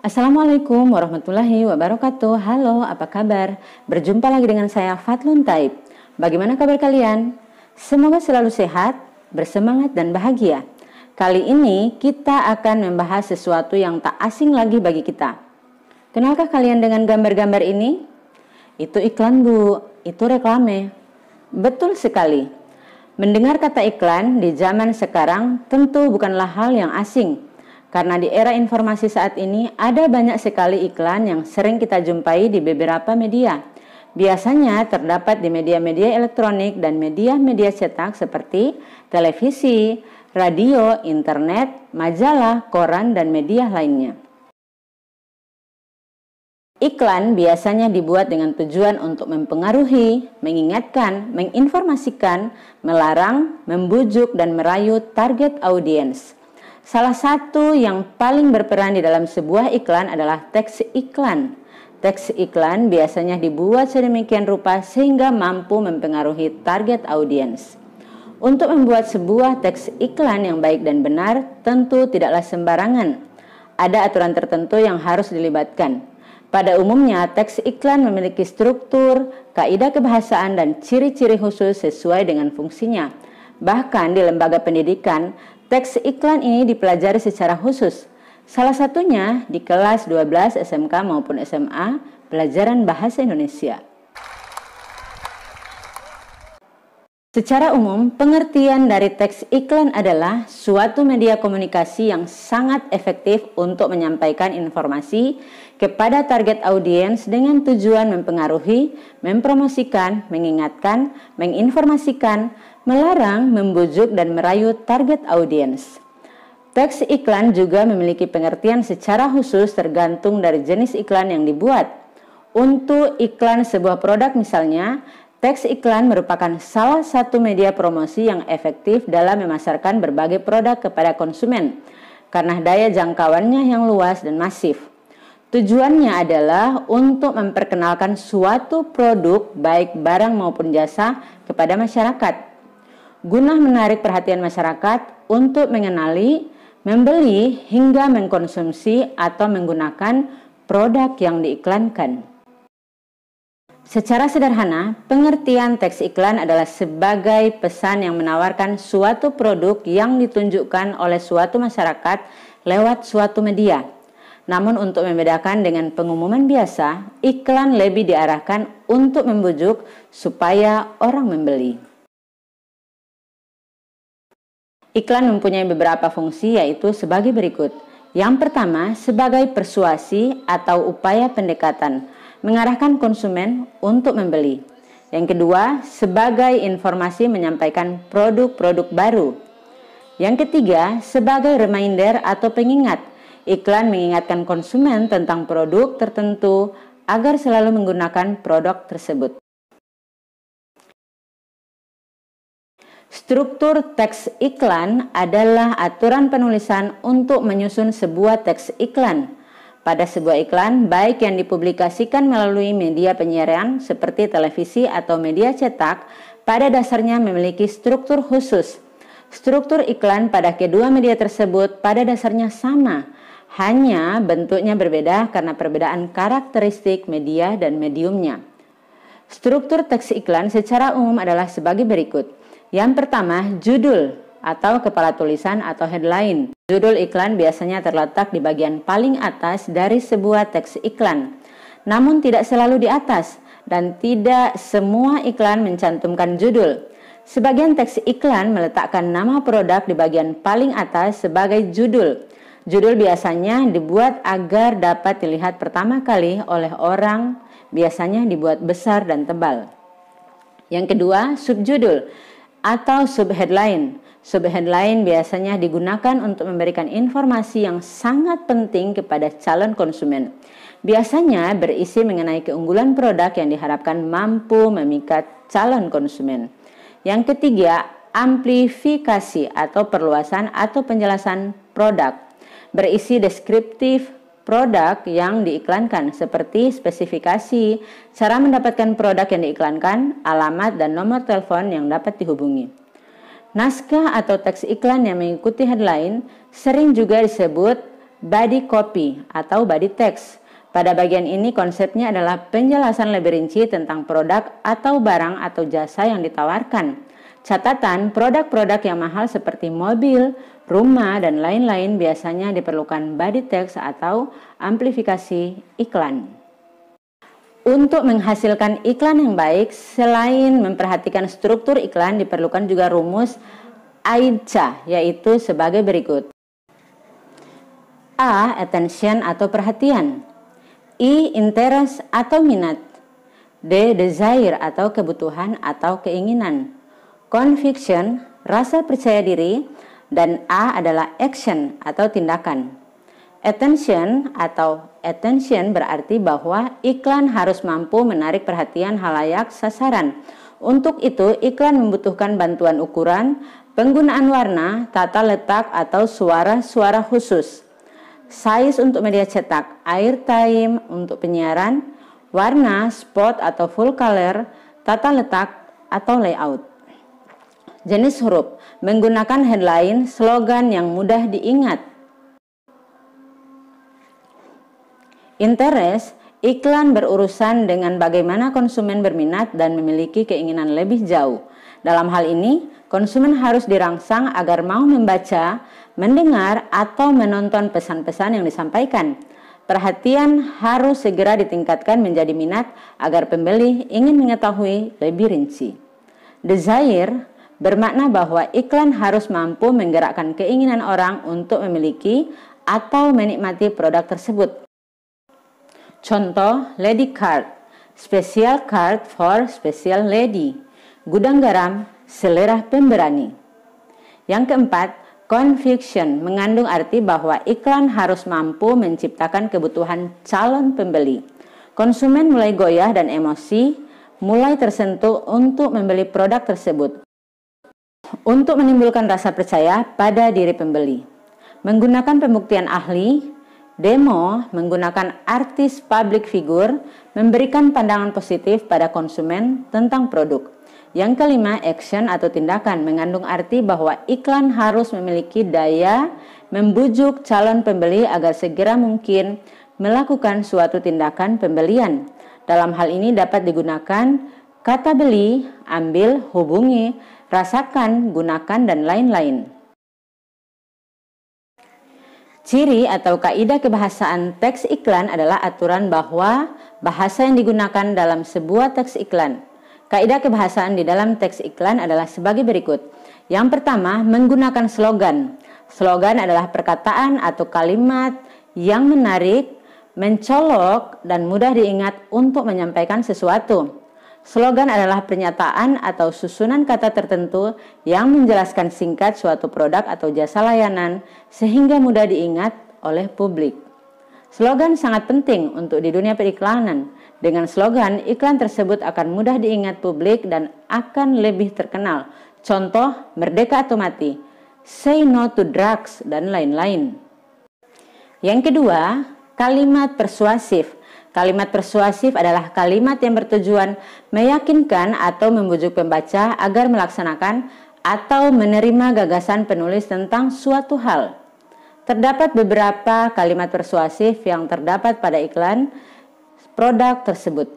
Assalamualaikum warahmatullahi wabarakatuh. Halo, apa kabar? Berjumpa lagi dengan saya Fatlun Taib. Bagaimana kabar kalian? Semoga selalu sehat, bersemangat dan bahagia. Kali ini kita akan membahas sesuatu yang tak asing lagi bagi kita. Kenalkah kalian dengan gambar-gambar ini? Itu iklan, Bu. Itu reklame. Betul sekali. Mendengar kata iklan di zaman sekarang tentu bukanlah hal yang asing. Karena di era informasi saat ini ada banyak sekali iklan yang sering kita jumpai di beberapa media. Biasanya terdapat di media-media elektronik dan media-media cetak seperti televisi, radio, internet, majalah, koran, dan media lainnya. Iklan biasanya dibuat dengan tujuan untuk mempengaruhi, mengingatkan, menginformasikan, melarang, membujuk, dan merayu target audiens. Salah satu yang paling berperan di dalam sebuah iklan adalah teks iklan. Teks iklan biasanya dibuat sedemikian rupa sehingga mampu mempengaruhi target audiens. Untuk membuat sebuah teks iklan yang baik dan benar tentu tidaklah sembarangan. Ada aturan tertentu yang harus dilibatkan. Pada umumnya, teks iklan memiliki struktur, kaidah kebahasaan, dan ciri-ciri khusus sesuai dengan fungsinya. Bahkan di lembaga pendidikan, teks iklan ini dipelajari secara khusus. Salah satunya di kelas 12 SMK maupun SMA, pelajaran Bahasa Indonesia. Secara umum, pengertian dari teks iklan adalah suatu media komunikasi yang sangat efektif untuk menyampaikan informasi kepada target audiens dengan tujuan mempengaruhi, mempromosikan, mengingatkan, menginformasikan, melarang, membujuk, dan merayu target audiens. Teks iklan juga memiliki pengertian secara khusus tergantung dari jenis iklan yang dibuat. Untuk iklan sebuah produk misalnya, teks iklan merupakan salah satu media promosi yang efektif dalam memasarkan berbagai produk kepada konsumen karena daya jangkauannya yang luas dan masif. Tujuannya adalah untuk memperkenalkan suatu produk baik barang maupun jasa kepada masyarakat, guna menarik perhatian masyarakat untuk mengenali, membeli, hingga mengkonsumsi atau menggunakan produk yang diiklankan. Secara sederhana, pengertian teks iklan adalah sebagai pesan yang menawarkan suatu produk yang ditunjukkan oleh suatu masyarakat lewat suatu media. Namun untuk membedakan dengan pengumuman biasa, iklan lebih diarahkan untuk membujuk supaya orang membeli. Iklan mempunyai beberapa fungsi yaitu sebagai berikut. Yang pertama, sebagai persuasi atau upaya pendekatan, mengarahkan konsumen untuk membeli. Yang kedua, sebagai informasi menyampaikan produk-produk baru. Yang ketiga, sebagai reminder atau pengingat. Iklan mengingatkan konsumen tentang produk tertentu agar selalu menggunakan produk tersebut. Struktur teks iklan adalah aturan penulisan untuk menyusun sebuah teks iklan. Pada sebuah iklan, baik yang dipublikasikan melalui media penyiaran seperti televisi atau media cetak, pada dasarnya memiliki struktur khusus. Struktur iklan pada kedua media tersebut pada dasarnya sama, hanya bentuknya berbeda karena perbedaan karakteristik media dan mediumnya. Struktur teks iklan secara umum adalah sebagai berikut. Yang pertama, judul atau kepala tulisan atau headline. Judul iklan biasanya terletak di bagian paling atas dari sebuah teks iklan. Namun tidak selalu di atas dan tidak semua iklan mencantumkan judul. Sebagian teks iklan meletakkan nama produk di bagian paling atas sebagai judul. Judul biasanya dibuat agar dapat dilihat pertama kali oleh orang, biasanya dibuat besar dan tebal. Yang kedua, subjudul atau subheadline. Subheadline biasanya digunakan untuk memberikan informasi yang sangat penting kepada calon konsumen. Biasanya berisi mengenai keunggulan produk yang diharapkan mampu memikat calon konsumen. Yang ketiga, amplifikasi atau perluasan atau penjelasan produk. Berisi deskriptif produk yang diiklankan seperti spesifikasi, cara mendapatkan produk yang diiklankan, alamat dan nomor telepon yang dapat dihubungi. Naskah atau teks iklan yang mengikuti headline sering juga disebut body copy atau body text. Pada bagian ini konsepnya adalah penjelasan lebih rinci tentang produk atau barang atau jasa yang ditawarkan. Catatan, produk-produk yang mahal seperti mobil, rumah, dan lain-lain biasanya diperlukan body text atau amplifikasi iklan. Untuk menghasilkan iklan yang baik, selain memperhatikan struktur iklan, diperlukan juga rumus AIDA, yaitu sebagai berikut. A. Attention atau perhatian. I. Interest atau minat. D. Desire atau kebutuhan atau keinginan. Conviction, rasa percaya diri. Dan A adalah action atau tindakan. Attention berarti bahwa iklan harus mampu menarik perhatian halayak sasaran. Untuk itu, iklan membutuhkan bantuan ukuran, penggunaan warna, tata letak atau suara-suara khusus. Size untuk media cetak, airtime untuk penyiaran, warna, spot atau full color, tata letak atau layout. Jenis huruf, menggunakan headline, slogan yang mudah diingat. Interest, iklan berurusan dengan bagaimana konsumen berminat dan memiliki keinginan lebih jauh. Dalam hal ini, konsumen harus dirangsang agar mau membaca, mendengar, atau menonton pesan-pesan yang disampaikan. Perhatian harus segera ditingkatkan menjadi minat agar pembeli ingin mengetahui lebih rinci. Desire bermakna bahwa iklan harus mampu menggerakkan keinginan orang untuk memiliki atau menikmati produk tersebut. Contoh, lady card, special card for special lady. Gudang garam, selera pemberani. Yang keempat, conviction mengandung arti bahwa iklan harus mampu menciptakan kebutuhan calon pembeli. Konsumen mulai goyah dan emosi, mulai tersentuh untuk membeli produk tersebut. Untuk menimbulkan rasa percaya pada diri pembeli. Menggunakan pembuktian ahli, demo, menggunakan artis public figure, memberikan pandangan positif pada konsumen tentang produk. Yang kelima, action atau tindakan mengandung arti bahwa iklan harus memiliki daya membujuk calon pembeli agar segera mungkin melakukan suatu tindakan pembelian. Dalam hal ini dapat digunakan kata beli, ambil, hubungi, rasakan, gunakan, dan lain-lain. Ciri atau kaidah kebahasaan teks iklan adalah aturan bahwa bahasa yang digunakan dalam sebuah teks iklan. Kaidah kebahasaan di dalam teks iklan adalah sebagai berikut. Yang pertama, menggunakan slogan. Slogan adalah perkataan atau kalimat yang menarik, mencolok, dan mudah diingat untuk menyampaikan sesuatu. Slogan adalah pernyataan atau susunan kata tertentu yang menjelaskan singkat suatu produk atau jasa layanan sehingga mudah diingat oleh publik. Slogan sangat penting untuk di dunia periklanan. Dengan slogan, iklan tersebut akan mudah diingat publik dan akan lebih terkenal. Contoh, merdeka atau mati, say no to drugs, dan lain-lain. Yang kedua, kalimat persuasif. Kalimat persuasif adalah kalimat yang bertujuan meyakinkan atau membujuk pembaca agar melaksanakan atau menerima gagasan penulis tentang suatu hal. Terdapat beberapa kalimat persuasif yang terdapat pada iklan produk tersebut.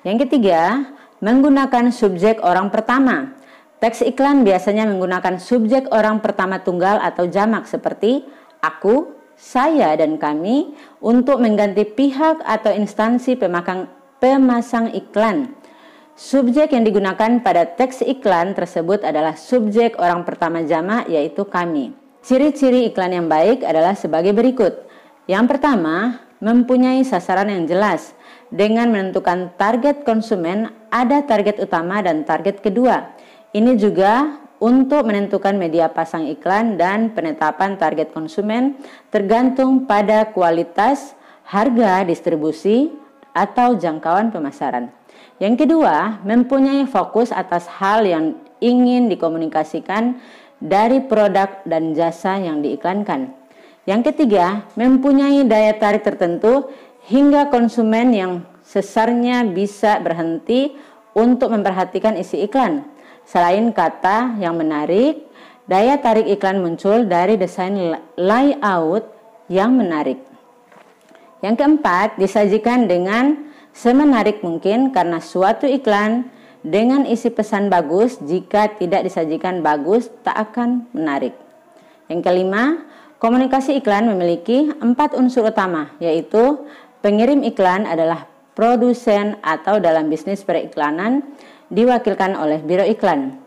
Yang ketiga, menggunakan subjek orang pertama. Teks iklan biasanya menggunakan subjek orang pertama tunggal atau jamak seperti aku, saya, dan kami untuk mengganti pihak atau instansi pemasang iklan. Subjek yang digunakan pada teks iklan tersebut adalah subjek orang pertama jamak, yaitu kami. Ciri-ciri iklan yang baik adalah sebagai berikut. Yang pertama, mempunyai sasaran yang jelas. Dengan menentukan target konsumen, ada target utama dan target kedua. Ini juga untuk menentukan media pasang iklan dan penetapan target konsumen tergantung pada kualitas, harga, distribusi, atau jangkauan pemasaran. Yang kedua, mempunyai fokus atas hal yang ingin dikomunikasikan dari produk dan jasa yang diiklankan. Yang ketiga, mempunyai daya tarik tertentu hingga konsumen yang sesarnya bisa berhenti untuk memperhatikan isi iklan. Selain kata yang menarik, Daya tarik iklan muncul dari desain layout yang menarik. Yang keempat, disajikan dengan semenarik mungkin karena suatu iklan dengan isi pesan bagus jika tidak disajikan bagus tak akan menarik. Yang kelima, komunikasi iklan memiliki 4 unsur utama, yaitu pengirim iklan adalah produsen atau dalam bisnis periklanan diwakilkan oleh biro iklan.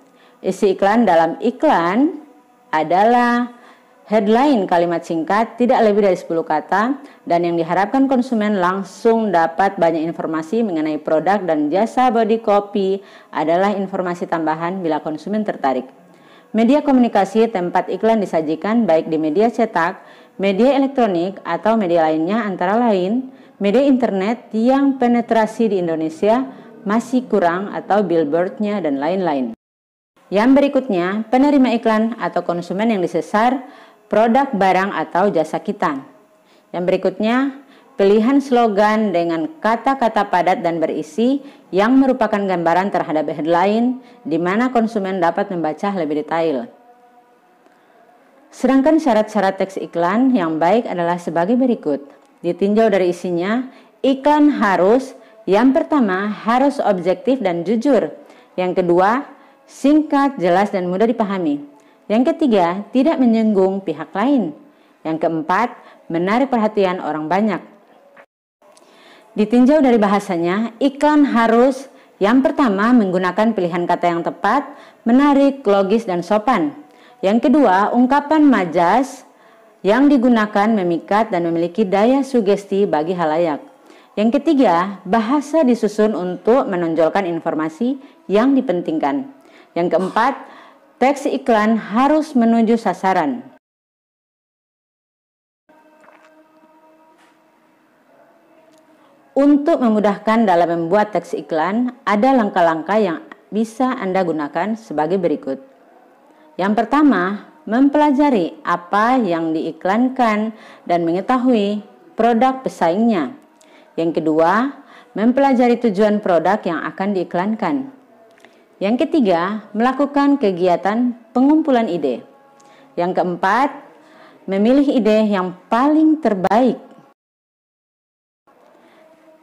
Isi iklan dalam iklan adalah headline kalimat singkat tidak lebih dari 10 kata dan yang diharapkan konsumen langsung dapat banyak informasi mengenai produk, dan jasa body copy adalah informasi tambahan bila konsumen tertarik. Media komunikasi tempat iklan disajikan baik di media cetak, media elektronik atau media lainnya antara lain media internet yang penetrasi di Indonesia masih kurang atau billboardnya dan lain-lain. Yang berikutnya, penerima iklan atau konsumen yang disasar produk, barang, atau jasa kita. Yang berikutnya, pilihan slogan dengan kata-kata padat dan berisi yang merupakan gambaran terhadap headline di mana konsumen dapat membaca lebih detail. Sedangkan syarat-syarat teks iklan yang baik adalah sebagai berikut. Ditinjau dari isinya, iklan harus, yang pertama, harus objektif dan jujur. Yang kedua, singkat, jelas, dan mudah dipahami. Yang ketiga, tidak menyinggung pihak lain. Yang keempat, menarik perhatian orang banyak. Ditinjau dari bahasanya, iklan harus yang pertama menggunakan pilihan kata yang tepat, menarik, logis, dan sopan. Yang kedua, ungkapan majas yang digunakan memikat dan memiliki daya sugesti bagi halayak. Yang ketiga, bahasa disusun untuk menonjolkan informasi yang dipentingkan. Yang keempat, teks iklan harus menuju sasaran. Untuk memudahkan dalam membuat teks iklan, ada langkah-langkah yang bisa Anda gunakan sebagai berikut. Yang pertama, mempelajari apa yang diiklankan dan mengetahui produk pesaingnya. Yang kedua, mempelajari tujuan produk yang akan diiklankan. Yang ketiga, melakukan kegiatan pengumpulan ide. Yang keempat, memilih ide yang paling terbaik.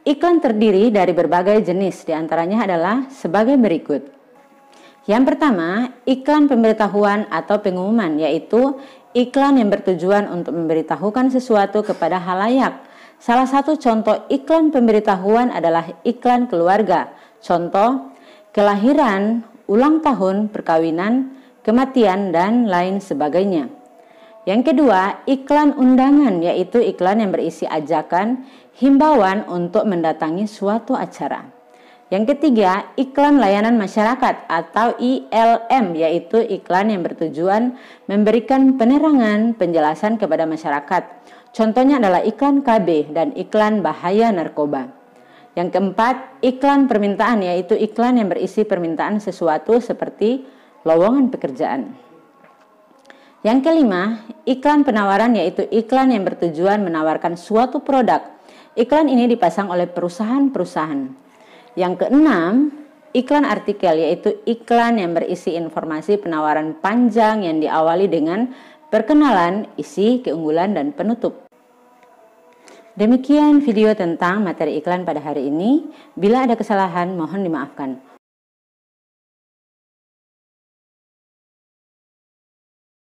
Iklan terdiri dari berbagai jenis, diantaranya adalah sebagai berikut. Yang pertama, iklan pemberitahuan atau pengumuman, yaitu iklan yang bertujuan untuk memberitahukan sesuatu kepada halayak. Salah satu contoh iklan pemberitahuan adalah iklan keluarga. Contoh, kelahiran, ulang tahun, perkawinan, kematian, dan lain sebagainya. Yang kedua, iklan undangan, yaitu iklan yang berisi ajakan, himbauan untuk mendatangi suatu acara. Yang ketiga, iklan layanan masyarakat atau ILM, yaitu iklan yang bertujuan memberikan penerangan, penjelasan kepada masyarakat. Contohnya adalah iklan KB dan iklan bahaya narkoba. Yang keempat, iklan permintaan, yaitu iklan yang berisi permintaan sesuatu seperti lowongan pekerjaan. Yang kelima, iklan penawaran, yaitu iklan yang bertujuan menawarkan suatu produk. Iklan ini dipasang oleh perusahaan-perusahaan. Yang keenam, iklan artikel, yaitu iklan yang berisi informasi penawaran panjang yang diawali dengan perkenalan, isi, keunggulan, dan penutup. Demikian video tentang materi iklan pada hari ini. Bila ada kesalahan, mohon dimaafkan.